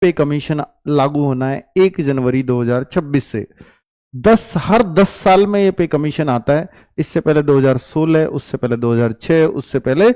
पे कमीशन लागू होना है 1 जनवरी 2026 से। हर 10 साल में ये पे कमीशन आता है। इससे पहले 2016, उससे पहले 2006, उससे पहले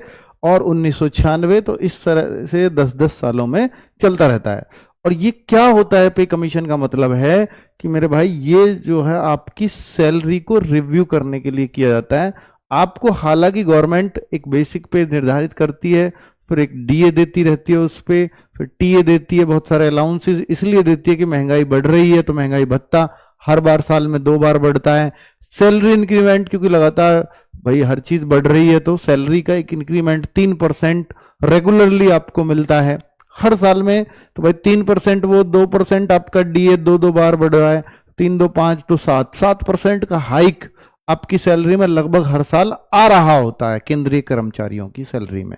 और 1996, तो इस तरह से 10-10 सालों में चलता रहता है। और ये क्या होता है पे कमीशन का मतलब है कि मेरे भाई ये जो है आपकी सैलरी को रिव्यू करने के लिए किया जाता है। आपको हालांकि गवर्नमेंट एक बेसिक पे निर्धारित करती है, फिर एक डीए देती रहती है उस पे, फिर टीए देती है, बहुत सारे अलाउंसेस इसलिए देती है कि महंगाई बढ़ रही है तो महंगाई भत्ता हर बार साल में 2 बार बढ़ता है। सैलरी इंक्रीमेंट क्योंकि लगातार भाई हर चीज बढ़ रही है तो सैलरी का एक इंक्रीमेंट 3% रेगुलरली आपको मिलता है हर साल में। तो भाई 3% वो 2% आपका डीए 2 बार बढ़ रहा है, 3 2 5 तो 7% का हाइक आपकी सैलरी में लगभग हर साल आ रहा होता है केंद्रीय कर्मचारियों की सैलरी में।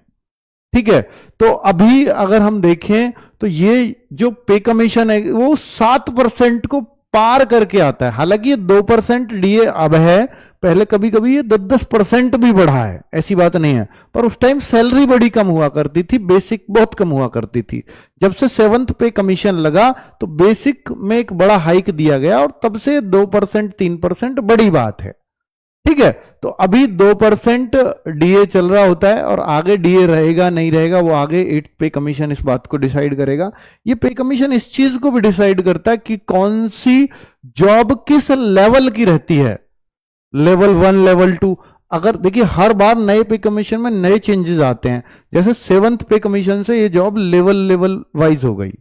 ठीक है, तो अभी अगर हम देखें तो ये जो पे कमीशन है वो 7% को पार करके आता है। हालांकि ये 2% डीए अब है, पहले कभी कभी ये 10-10% भी बढ़ा है, ऐसी बात नहीं है। पर उस टाइम सैलरी बड़ी कम हुआ करती थी, बेसिक बहुत कम हुआ करती थी। जब से 7th पे कमीशन लगा तो बेसिक में एक बड़ा हाइक दिया गया और तब से 2% 3% बड़ी बात है। ठीक है, तो अभी 2% डीए चल रहा होता है और आगे डीए रहेगा नहीं रहेगा वो आगे 8th पे कमीशन इस बात को डिसाइड करेगा। ये पे कमीशन इस चीज को भी डिसाइड करता है कि कौन सी जॉब किस लेवल की रहती है, लेवल 1 लेवल 2। अगर देखिए हर बार नए पे कमीशन में नए चेंजेस आते हैं। जैसे 7th पे कमीशन से ये जॉब लेवल वाइज हो गई।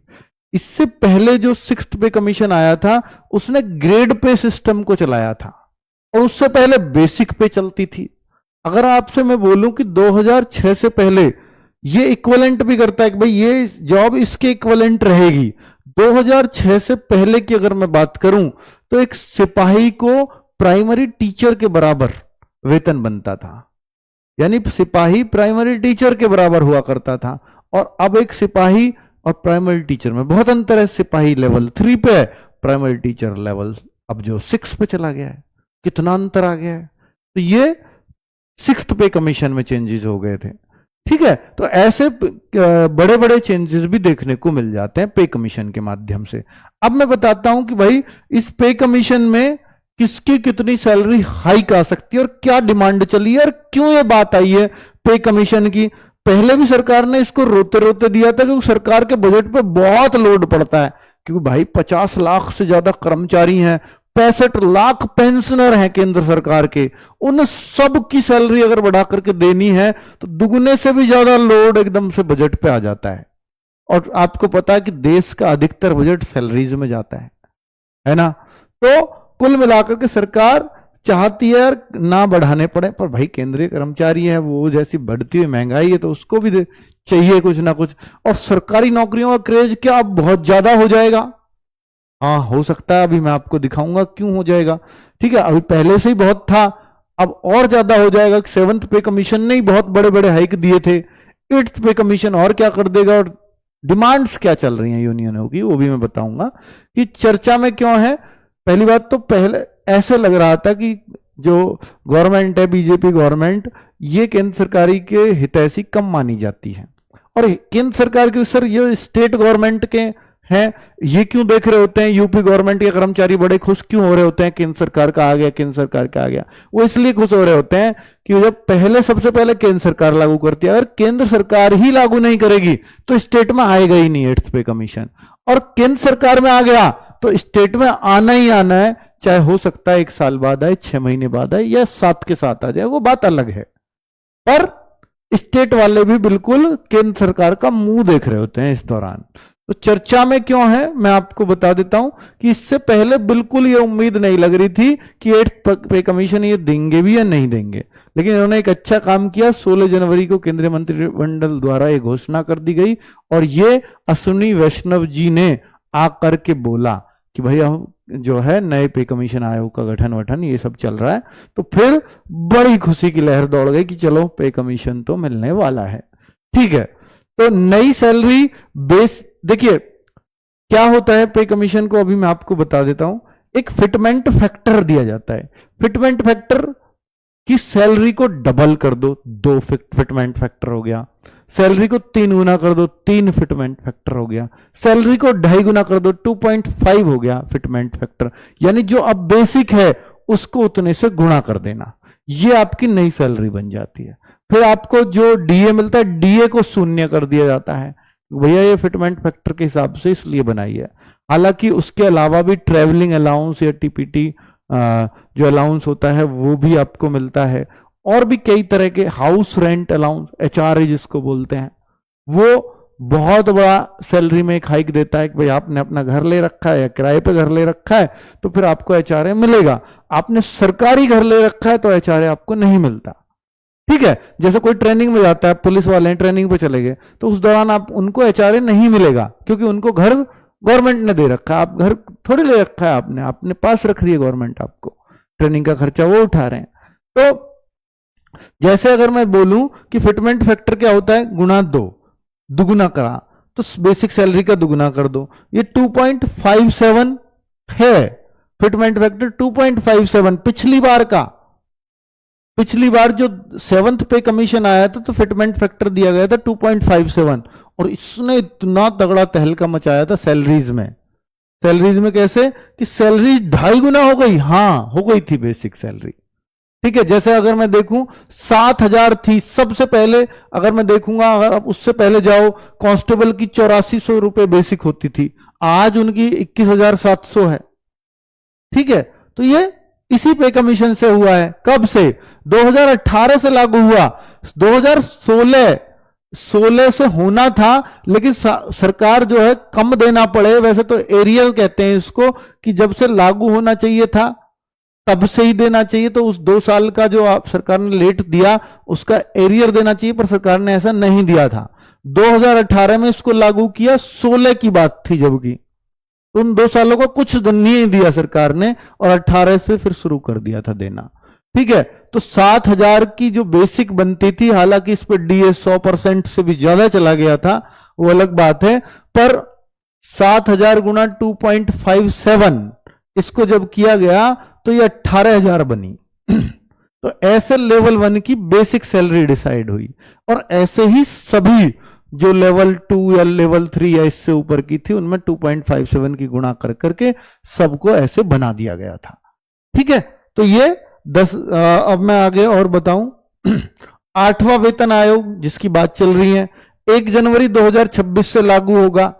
इससे पहले जो 6th पे कमीशन आया था उसने ग्रेड पे सिस्टम को चलाया था और उससे पहले बेसिक पे चलती थी। अगर आपसे मैं बोलूं कि 2006 से पहले ये इक्विवेलेंट भी करता है कि भाई ये जॉब इसके इक्विवेलेंट रहेगी। 2006 से पहले की अगर मैं बात करूं तो एक सिपाही को प्राइमरी टीचर के बराबर वेतन बनता था, यानी सिपाही प्राइमरी टीचर के बराबर हुआ करता था। और अब एक सिपाही और प्राइमरी टीचर में बहुत अंतर है। सिपाही लेवल 3 पे है, प्राइमरी टीचर लेवल अब जो 6 पे चला गया है। कितना अंतर आ गया है। तो ये 6th पे कमीशन में चेंजेस हो गए थे। ठीक है, तो ऐसे बड़े बड़े चेंजेस भी देखने को मिल जाते हैं पे कमीशन के माध्यम से। अब मैं बताता हूं कि भाई इस पे कमीशन में किसकी कितनी सैलरी हाइक आ सकती है और क्या डिमांड चली है और क्यों ये बात आई है पे कमीशन की। पहले भी सरकार ने इसको रोते रोते दिया था क्योंकि सरकार के बजट पे बहुत लोड पड़ता है, क्योंकि भाई 50 लाख से ज्यादा कर्मचारी हैं, 65 लाख पेंशनर हैं केंद्र सरकार के, उन सब की सैलरी अगर बढ़ा करके देनी है तो दुगने से भी ज्यादा लोड एकदम से बजट पे आ जाता है। और आपको पता है कि देश का अधिकतर बजट सैलरीज में जाता है ना। तो कुल मिलाकर के सरकार चाहती है ना बढ़ाने पड़े, पर भाई केंद्रीय कर्मचारी है, वो जैसी बढ़ती हुई महंगाई है तो उसको भी चाहिए कुछ ना कुछ। और सरकारी नौकरियों का क्रेज क्या अब बहुत ज्यादा हो जाएगा? हाँ हो सकता है, अभी मैं आपको दिखाऊंगा क्यों हो जाएगा। ठीक है, अभी पहले से ही बहुत था, अब और ज्यादा हो जाएगा। 7th पे कमीशन ने ही बहुत बड़े बड़े हाइक दिए थे, 8th पे कमीशन और क्या कर देगा। और डिमांड्स क्या चल रही हैं यूनियनों की वो भी मैं बताऊंगा कि चर्चा में क्यों है। पहली बात तो पहले ऐसे लग रहा था कि जो गवर्नमेंट है बीजेपी गवर्नमेंट, ये केंद्र सरकारी के हितैषी कम मानी जाती है और केंद्र सरकार के सर ये स्टेट गवर्नमेंट के हैं, ये क्यों देख रहे होते हैं। यूपी गवर्नमेंट के कर्मचारी बड़े खुश क्यों हो रहे होते हैं केंद्र सरकार का आ गया, केंद्र सरकार का आ गया। वो इसलिए खुश हो रहे होते हैं कि जब पहले सबसे पहले केंद्र सरकार लागू करती है, अगर केंद्र सरकार ही लागू नहीं करेगी तो स्टेट में आएगा ही नहीं 8th पे कमीशन। और केंद्र सरकार में आ गया तो स्टेट में आना ही आना है, चाहे हो सकता है 1 साल बाद आए, 6 महीने बाद आए या 7 के साथ आ जाए, वो बात अलग है। पर स्टेट वाले भी बिल्कुल केंद्र सरकार का मुंह देख रहे होते हैं इस दौरान। तो चर्चा में क्यों है मैं आपको बता देता हूं कि इससे पहले बिल्कुल ये उम्मीद नहीं लग रही थी कि 8th पे कमीशन ये देंगे भी या नहीं देंगे, लेकिन इन्होंने एक अच्छा काम किया। 16 जनवरी को केंद्रीय मंत्रिमंडल द्वारा ये घोषणा कर दी गई और ये अश्विनी वैष्णव जी ने आकर के बोला कि भाई हम जो है नए पे कमीशन आयोग का गठन ये सब चल रहा है। तो फिर बड़ी खुशी की लहर दौड़ गई कि चलो पे कमीशन तो मिलने वाला है। ठीक है, तो नई सैलरी बेस देखिए क्या होता है पे कमीशन को अभी मैं आपको बता देता हूं। एक फिटमेंट फैक्टर दिया जाता है। फिटमेंट फैक्टर कि सैलरी को डबल कर दो, 2 फिटमेंट फैक्टर हो गया। सैलरी को 3 गुना कर दो, 3 फिटमेंट फैक्टर हो गया। सैलरी को 2.5 गुना कर दो, 2.5 हो गया फिटमेंट फैक्टर। यानी जो अब बेसिक है उसको उतने से गुणा कर देना, ये आपकी नई सैलरी बन जाती है। फिर आपको जो डीए मिलता है, डीए को शून्य कर दिया जाता है, भैया ये फिटमेंट फैक्टर के हिसाब से इसलिए बनाई है। हालांकि उसके अलावा भी ट्रेवलिंग अलाउंस या टीपीटी जो अलाउंस होता है वो भी आपको मिलता है, और भी कई तरह के हाउस रेंट अलाउंस, एचआरए जिसको बोलते हैं, वो बहुत बड़ा सैलरी में एक हाइक देता है कि भाई आपने अपना घर ले रखा है या किराए पे घर ले रखा है तो फिर आपको एचआरए मिलेगा। आपने सरकारी घर ले रखा है तो एचआरए आपको नहीं मिलता। ठीक है, जैसे कोई ट्रेनिंग में जाता है, पुलिस वाले हैं ट्रेनिंग पे चले गए, तो उस दौरान आप उनको एचआरए नहीं मिलेगा, क्योंकि उनको घर गवर्नमेंट ने दे रखा है। आप घर थोड़ी ले रखा है, आपने अपने पास रख रही है गवर्नमेंट, आपको ट्रेनिंग का खर्चा वो उठा रहे हैं। तो जैसे अगर मैं बोलूं कि फिटमेंट फैक्टर क्या होता है, गुणा 2, दुगुना करा, तो बेसिक सैलरी का दुगुना कर दो। ये 2.57 है फिटमेंट फैक्टर, 2.57 पिछली बार का। पिछली बार जो 7th पे कमीशन आया था तो फिटमेंट फैक्टर दिया गया था 2.57, और इसने इतना तगड़ा तहलका मचाया था सैलरीज में। सैलरीज में कैसे कि सैलरी 2.5 गुना हो गई, हाँ हो गई थी बेसिक सैलरी। ठीक है, जैसे अगर मैं देखूं 7,000 थी सबसे पहले, अगर मैं देखूंगा, अगर आप उससे पहले जाओ, कांस्टेबल की 8400 रुपए बेसिक होती थी, आज उनकी 21,700 है। ठीक है, तो ये इसी पे कमीशन से हुआ है। कब से? 2018 से लागू हुआ। 2016 से होना था, लेकिन सरकार जो है कम देना पड़े, वैसे तो एरियल कहते हैं इसको, कि जब से लागू होना चाहिए था तब से ही देना चाहिए, तो उस 2 साल का जो आप सरकार ने लेट दिया उसका एरियर देना चाहिए, पर सरकार ने ऐसा नहीं दिया था। 2018 में इसको लागू किया, 16 की बात थी जबकि, उन 2 सालों का कुछ नहीं दिया सरकार ने, और 18 से फिर शुरू कर दिया था देना। ठीक है, तो 7,000 की जो बेसिक बनती थी, हालांकि इस पर डीए 100% से भी ज्यादा चला गया था, वो अलग बात है, पर 7,000 गुना 2.57 इसको जब किया गया तो ये 18,000 बनी। तो ऐसे लेवल 1 की बेसिक सैलरी डिसाइड हुई, और ऐसे ही सभी जो लेवल 2 या लेवल 3 या इससे ऊपर की थी उनमें 2.57 की गुणा कर करके सबको ऐसे बना दिया गया था। ठीक है, तो ये 10। अब मैं आगे और बताऊं। 8वां वेतन आयोग जिसकी बात चल रही है, 1 जनवरी 2026 से लागू होगा।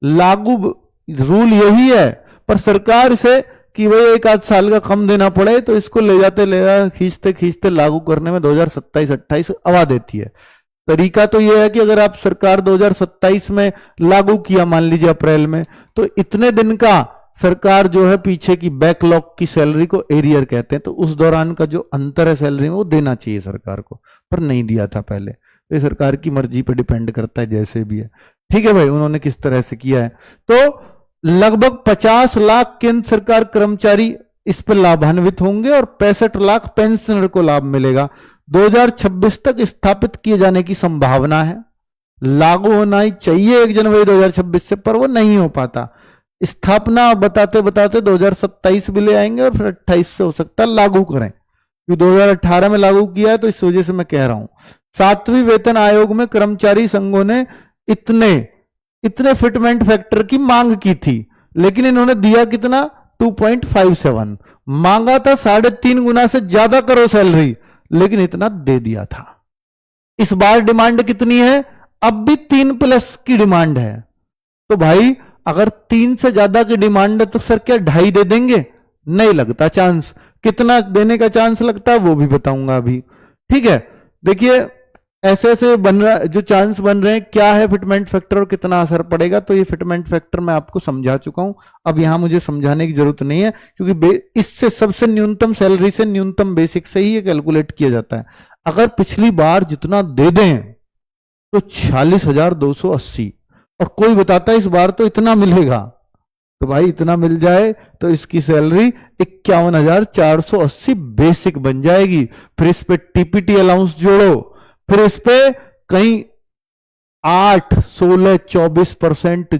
लागू रूल यही है, पर सरकार इसे कि भाई 1 आध साल का कम देना पड़े तो इसको ले जाते खींचते खींचते लागू करने में 2027-28 आवा देती है। तरीका तो यह है कि अगर आप सरकार 2027 में लागू किया, मान लीजिए अप्रैल में, तो इतने दिन का सरकार जो है पीछे की बैकलॉग की सैलरी को एरियर कहते हैं, तो उस दौरान का जो अंतर है सैलरी में वो देना चाहिए सरकार को, पर नहीं दिया था पहले। तो ये सरकार की मर्जी पर डिपेंड करता है, जैसे भी है। ठीक है भाई, उन्होंने किस तरह से किया है। तो लगभग 50 लाख केंद्र सरकार कर्मचारी इस पर लाभान्वित होंगे, और 65 लाख पेंशनर को लाभ मिलेगा। 2026 तक स्थापित किए जाने की संभावना है। लागू होना ही चाहिए 1 जनवरी 2026 से, पर वो नहीं हो पाता। स्थापना बताते बताते 2027 भी ले आएंगे, और फिर 28 से हो सकता है लागू करें, क्योंकि 2018 में लागू किया है, तो इस वजह से मैं कह रहा हूं। 7वें वेतन आयोग में कर्मचारी संघों ने इतने फिटमेंट फैक्टर की मांग की थी, लेकिन इन्होंने दिया कितना? 2.57। मांगा था 3.5 गुना से ज्यादा करो सैलरी, लेकिन इतना दे दिया था। इस बार डिमांड कितनी है? अब भी 3+ की डिमांड है। तो भाई अगर 3 से ज्यादा की डिमांड है तो सर क्या 2.5 दे देंगे? नहीं लगता चांस। कितना देने का चांस लगता है वो भी बताऊंगा अभी। ठीक है, देखिए ऐसे ऐसे बन रहा, जो चांस बन रहे हैं, क्या है फिटमेंट फैक्टर और कितना असर पड़ेगा, तो ये फिटमेंट फैक्टर मैं आपको समझा चुका हूं। अब यहां मुझे समझाने की जरूरत नहीं है, क्योंकि इससे सबसे न्यूनतम सैलरी से न्यूनतम बेसिक से ही ये कैलकुलेट किया जाता है। अगर पिछली बार जितना दे दें तो 46,280, और कोई बताता है इस बार तो इतना मिलेगा, तो भाई इतना मिल जाए तो इसकी सैलरी 51,480 बेसिक बन जाएगी। फिर इस पे टीपीटी अलाउंस जोड़ो, फिर इस पे कहीं 8, 16, 24%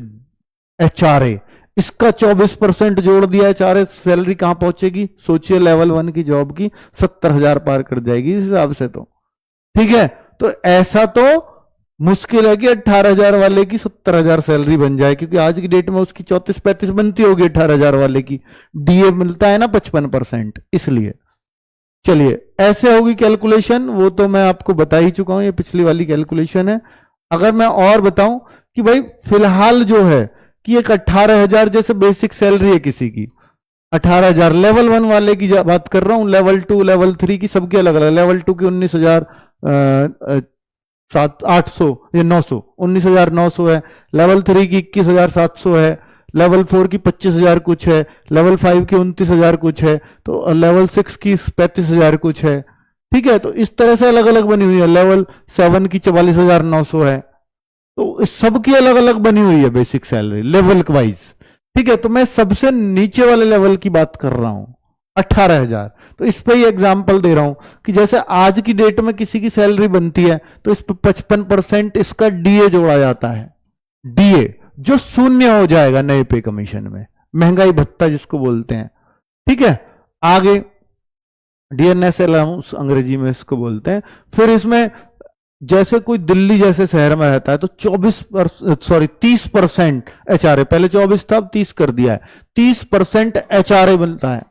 एचआरए, इसका 24% जोड़ दिया एचआरए, सैलरी कहां पहुंचेगी? सोचिए, लेवल 1 की जॉब की 70,000 पार कर जाएगी इस हिसाब से तो। ठीक है, तो ऐसा तो मुश्किल है कि 18,000 वाले की 70,000 सैलरी बन जाए, क्योंकि आज की डेट में उसकी 34-35 बनती होगी 18,000 वाले की। डीए मिलता है ना 55%, इसलिए। चलिए, ऐसे होगी कैलकुलेशन, वो तो मैं आपको बता ही चुका हूं, ये पिछली वाली कैलकुलेशन है। अगर मैं और बताऊं कि भाई फिलहाल जो है कि एक 18,000 जैसे बेसिक सैलरी है किसी की, 18,000 लेवल 1 वाले की बात कर रहा हूं, लेवल 2 लेवल 3 की सबकी अलग अलग। लेवल 2 की 19,000 800 या 900, 19,900 है। लेवल 3 की 21,700 है। लेवल 4 की 25,000 कुछ है। लेवल 5 की 29,000 कुछ है। तो लेवल 6 की 35,000 कुछ है। ठीक है, तो इस तरह से अलग अलग बनी हुई है। लेवल 7 की 44,900 है। तो इस सबकी अलग अलग बनी हुई है बेसिक सैलरी लेवल वाइज। ठीक है, तो मैं सबसे नीचे वाले लेवल की बात कर रहा हूं, 18,000। तो इस पे ही एग्जाम्पल दे रहा हूं कि जैसे आज की डेट में किसी की सैलरी बनती है तो इस पे 55% इसका डीए जोड़ा जाता है। डीए जो शून्य हो जाएगा नए पे कमीशन में, महंगाई भत्ता जिसको बोलते हैं। ठीक है, आगे डीएनएस अलाउंस अंग्रेजी में इसको बोलते हैं। फिर इसमें जैसे कोई दिल्ली जैसे शहर में रहता है तो 30% एचआरए, पहले 24 था अब 30 कर दिया है, 30% एचआरए बनता है।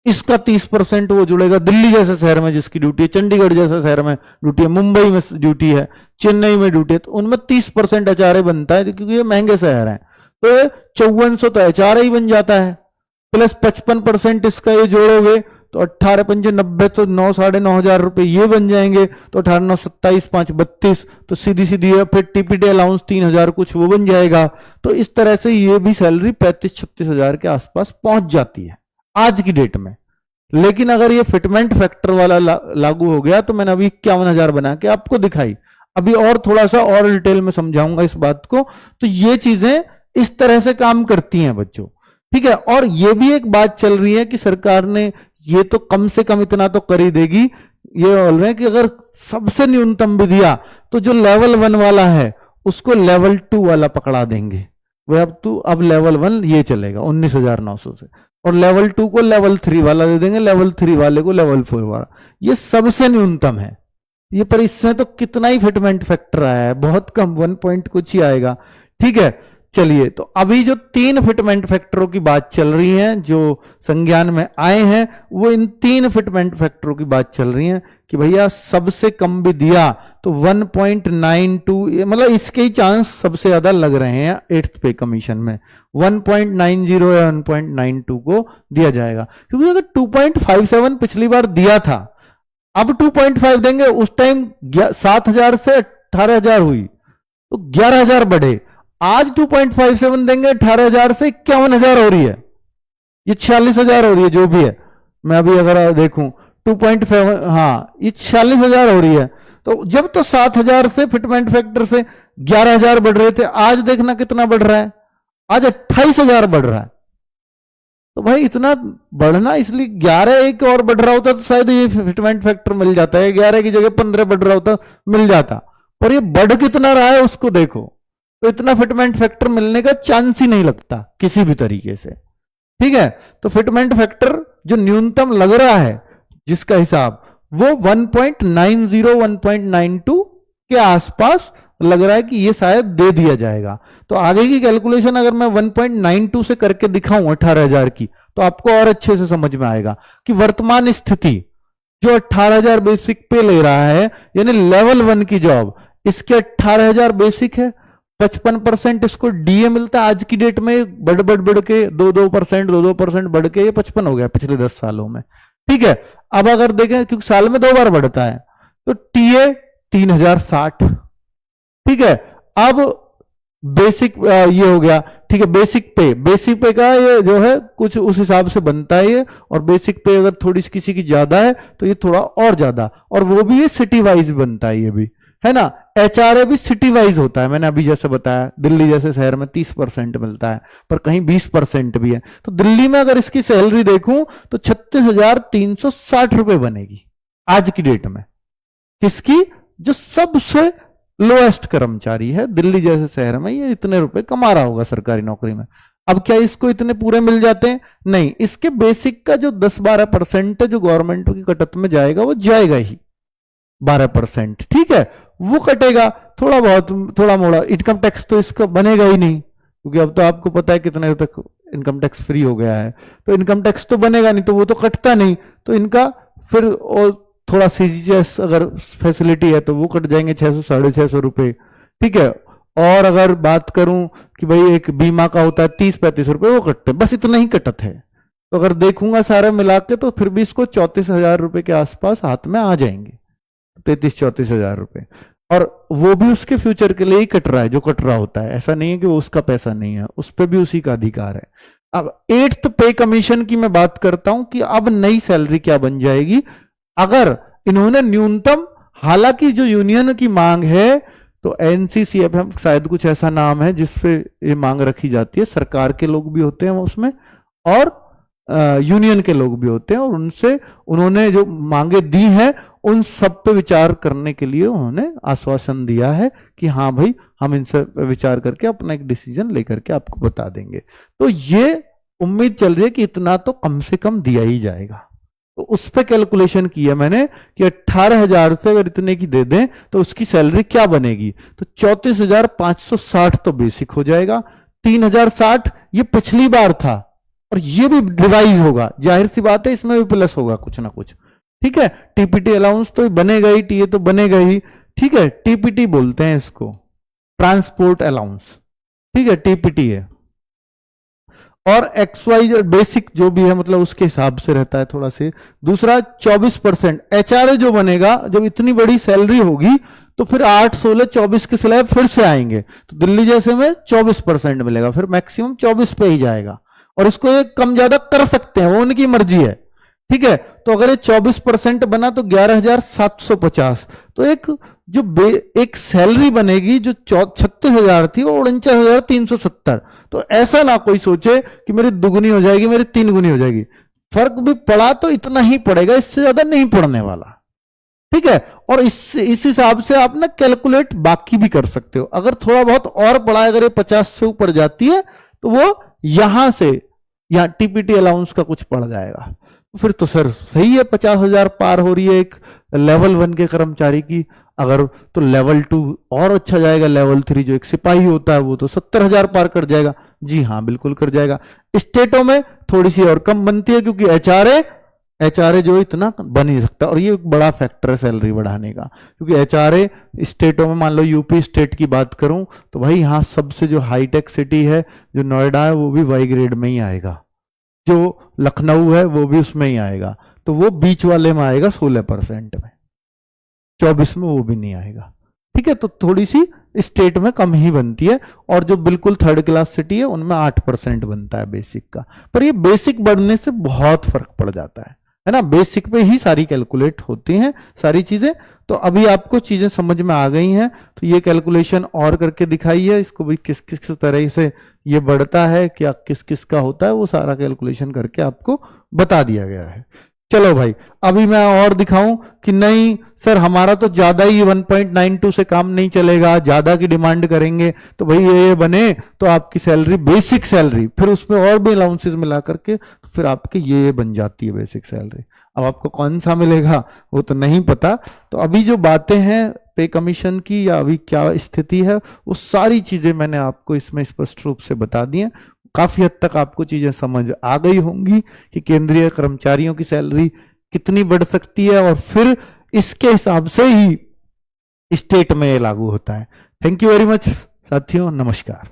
इसका 30% वो जुड़ेगा दिल्ली जैसे शहर में जिसकी ड्यूटी है, चंडीगढ़ जैसे शहर में ड्यूटी है, मुंबई में ड्यूटी है, चेन्नई में ड्यूटी है, तो उनमें 30% एचआरए बनता है क्योंकि ये महंगे शहर हैं। तो 5400 तो एचआरए ही बन जाता है, प्लस 55% इसका ये जोड़ोगे तो 18 पंजे 90, तो 9 9,500 रुपए ये बन जाएंगे। तो 18 9 27 5 32, तो सीधी सीधी है। फिर टीपीटी अलाउंस 3,000 कुछ वो बन जाएगा। तो इस तरह से ये भी सैलरी 35-36,000 के आसपास पहुंच जाती है आज की डेट में। लेकिन अगर ये फिटमेंट फैक्टर वाला लागू हो गया तो मैंने अभी 51,000 बना के आपको दिखाई, अभी और थोड़ा सा और डिटेल में समझाऊंगा इस बात को। तो ये चीजें इस तरह से काम करती हैं बच्चों। ठीक है, और ये भी एक बात चल रही है कि सरकार ने ये तो कम से कम इतना तो कर ही देगी, ये बोल रहे हैं कि अगर सबसे न्यूनतम भी दिया तो जो लेवल 1 वाला है उसको लेवल 2 वाला पकड़ा देंगे। वह अब लेवल 1 ये चलेगा 19,900 से, और लेवल 2 को लेवल 3 वाला दे देंगे, लेवल 3 वाले को लेवल 4 वाला। ये सबसे न्यूनतम है ये, पर इसमें तो कितना ही फिटमेंट फैक्टर आया है, बहुत कम, 1 पॉइंट कुछ ही आएगा। ठीक है, चलिए, तो अभी जो 3 फिटमेंट फैक्टरों की बात चल रही है जो संज्ञान में आए हैं, वो इन 3 फिटमेंट फैक्टरों की बात चल रही है कि भैया सबसे कम भी दिया तो 1.92, मतलब इसके ही चांस सबसे ज्यादा लग रहे हैं 8th पे कमीशन में। 1.90 या 1.92 को दिया जाएगा, क्योंकि अगर 2.57 पिछली बार दिया था, अब 2.5 देंगे। उस टाइम 7,000 से 18,000 हुई तो 11,000 बढ़े। आज 2.57 देंगे, 18,000 से 51,000 हो रही है, ये 46,000 हो रही है, जो भी है। मैं अभी अगर देखूं 2.5, हाँ ये 46,000 हो रही है। तो जब तो 7,000 से फिटमेंट फैक्टर से 11,000 बढ़ रहे थे, आज देखना कितना बढ़ रहा है, आज 28,000 बढ़ रहा है। तो भाई इतना बढ़ना, इसलिए 11 एक और बढ़ रहा होता तो शायद ये फिटमेंट फैक्टर मिल जाता है, 11 की जगह 15 बढ़ रहा होता मिल जाता, पर ये बढ़ कितना रहा है उसको देखो, तो इतना फिटमेंट फैक्टर मिलने का चांस ही नहीं लगता किसी भी तरीके से। ठीक है, तो फिटमेंट फैक्टर जो न्यूनतम लग रहा है जिसका हिसाब, वो 1.90 1.92 के आसपास लग रहा है कि ये शायद दे दिया जाएगा। तो आगे की कैलकुलेशन अगर मैं 1.92 से करके दिखाऊं 18,000 की, तो आपको और अच्छे से समझ में आएगा कि वर्तमान स्थिति जो 18,000 बेसिक पे ले रहा है, यानी लेवल 1 की जॉब, इसके 18,000 बेसिक है, 55% इसको डीए मिलता है। आज की डेट में बढ़ के 2% बढ़ के ये 55 हो गया पिछले 10 सालों में। ठीक है, अब अगर देखें क्योंकि साल में 2 बार बढ़ता है, तो टीए 3,060। ठीक है, अब बेसिक ये हो गया। ठीक है, बेसिक पे का ये जो है कुछ उस हिसाब से बनता है ये, और बेसिक पे अगर थोड़ी किसी की ज्यादा है तो ये थोड़ा और ज्यादा, और वो भी ये सिटी वाइज बनता है, ये भी है ना। एचआरए भी सिटी वाइज होता है, मैंने अभी जैसे बताया दिल्ली जैसे शहर में 30% मिलता है, पर कहीं 20% भी है। तो दिल्ली में अगर इसकी सैलरी देखूं तो 36,360 रुपए बनेगी आज की डेट में, किसकी, जो सबसे लोएस्ट कर्मचारी है दिल्ली जैसे शहर में, ये इतने रुपए कमा रहा होगा सरकारी नौकरी में। अब क्या इसको इतने पूरे मिल जाते हैं? नहीं, इसके बेसिक का जो 10-12% जो गवर्नमेंट की कटत में जाएगा वो जाएगा ही 12%, ठीक है, वो कटेगा। थोड़ा बहुत थोड़ा मोड़ा इनकम टैक्स तो इसका बनेगा ही नहीं, क्योंकि अब तो आपको पता है कितने तक इनकम टैक्स फ्री हो गया है, तो इनकम टैक्स तो बनेगा नहीं, तो वो तो कटता नहीं, तो इनका फिर और थोड़ा सीजीएस अगर फैसिलिटी है तो वो कट जाएंगे 600-650 रुपए, ठीक है। और अगर बात करूं कि भाई एक बीमा का होता है 30-35 रुपए, वो कटते हैं, बस इतना ही कटत है। तो अगर देखूंगा सारा मिला के तो फिर भी इसको 34,000 रुपए के आसपास हाथ में आ जाएंगे, 33-34,000 रुपए। और वो भी उसके फ्यूचर के लिए ही कट रहा है, जो कट रहा होता है, ऐसा नहीं है कि वो उसका पैसा नहीं है, उस पर भी उसी का अधिकार है। अब 8th पे कमीशन की मैं बात करता हूं कि अब नई सैलरी क्या बन जाएगी अगर इन्होंने न्यूनतम, हालांकि जो यूनियन की मांग है तो एनसीसीएफ शायद कुछ ऐसा नाम है जिसपे ये मांग रखी जाती है, सरकार के लोग भी होते हैं उसमें और यूनियन के लोग भी होते हैं, और उनसे उन्होंने जो मांगे दी हैं उन सब पे विचार करने के लिए उन्होंने आश्वासन दिया है कि हाँ भाई हम इनसे विचार करके अपना एक डिसीजन लेकर के आपको बता देंगे। तो ये उम्मीद चल रही है कि इतना तो कम से कम दिया ही जाएगा। तो उस पर कैलकुलेशन किया मैंने कि 18,000 से अगर इतने की दे दें तो उसकी सैलरी क्या बनेगी, तो 34,560 तो बेसिक हो जाएगा, 3,060 ये पिछली बार था और ये भी रिवाइज होगा, जाहिर सी बात है इसमें भी प्लस होगा कुछ ना कुछ, ठीक है। टीपीटी अलाउंस तो बनेगा ही, टीए तो बनेगा ही, ठीक है, टीपीटी बोलते हैं इसको, ट्रांसपोर्ट अलाउंस, ठीक है, टीपीटी है। और XY बेसिक जो भी है मतलब उसके हिसाब से रहता है थोड़ा से। दूसरा 24% एचआरए जो बनेगा, जब इतनी बड़ी सैलरी होगी तो फिर 8, 16, 24 के स्लैब फिर से आएंगे, तो दिल्ली जैसे में 24% मिलेगा, फिर मैक्सिमम 24 पे ही जाएगा, और इसको ये कम ज्यादा कर सकते हैं, वो उनकी मर्जी है, ठीक है। तो अगर ये 24% बना तो 11,750, तो एक सैलरी बनेगी जो 36,000 थी वो 49,370। तो ऐसा ना कोई सोचे कि मेरी दुगुनी हो जाएगी, मेरी 3 गुनी हो जाएगी, फर्क भी पड़ा तो इतना ही पड़ेगा, इससे ज्यादा नहीं पड़ने वाला, ठीक है। और इस हिसाब से आप ना कैलकुलेट बाकी भी कर सकते हो, अगर थोड़ा बहुत और पड़ा है, अगर ये 50 से ऊपर जाती है तो वो यहां से यहां टीपीटी अलाउंस का कुछ पड़ जाएगा, फिर तो सर सही है, 50,000 पार हो रही है एक लेवल 1 के कर्मचारी की। अगर तो लेवल 2 और अच्छा जाएगा, लेवल 3 जो एक सिपाही होता है वो तो 70,000 पार कर जाएगा। जी हाँ बिल्कुल कर जाएगा। स्टेटों में थोड़ी सी और कम बनती है क्योंकि एचआरए जो इतना बन नहीं सकता, और ये एक बड़ा फैक्टर है सैलरी बढ़ाने का, क्योंकि एचआरए स्टेटों में, मान लो यूपी स्टेट की बात करूं तो भाई यहाँ सबसे जो हाईटेक सिटी है जो नोएडा है वो भी वाई ग्रेड में ही आएगा, जो लखनऊ है वो भी उसमें ही आएगा, तो वो बीच वाले में आएगा 16% में, 24 में वो भी नहीं आएगा, ठीक है। तो थोड़ी सी स्टेट में कम ही बनती है, और जो बिल्कुल 3rd क्लास सिटी है उनमें 8% बनता है बेसिक का। पर ये बेसिक बढ़ने से बहुत फर्क पड़ जाता है ना, बेसिक पे ही सारी कैलकुलेट होती हैं सारी चीजें। तो अभी आपको चीजें समझ में आ गई हैं, तो ये कैलकुलेशन और करके दिखाई है, इसको भी किस किस तरह से ये बढ़ता है, क्या किस किस का होता है, वो सारा कैलकुलेशन करके आपको बता दिया गया है। चलो भाई अभी मैं और दिखाऊं कि नहीं सर हमारा तो ज्यादा ही 1.92 से काम नहीं चलेगा, ज्यादा की डिमांड करेंगे, तो भाई ये बने तो आपकी सैलरी बेसिक सैलरी, फिर उसमें और भी अलाउंसेस मिला करके तो फिर आपकी ये बन जाती है बेसिक सैलरी। अब आपको कौन सा मिलेगा वो तो नहीं पता, तो अभी जो बातें हैं पे कमीशन की या अभी क्या स्थिति है वो सारी चीजें मैंने आपको इसमें स्पष्ट रूप से बता दी हैं। काफी हद तक आपको चीजें समझ आ गई होंगी कि केंद्रीय कर्मचारियों की सैलरी कितनी बढ़ सकती है, और फिर इसके हिसाब से ही स्टेट में लागू होता है। थैंक यू वेरी मच साथियों, नमस्कार।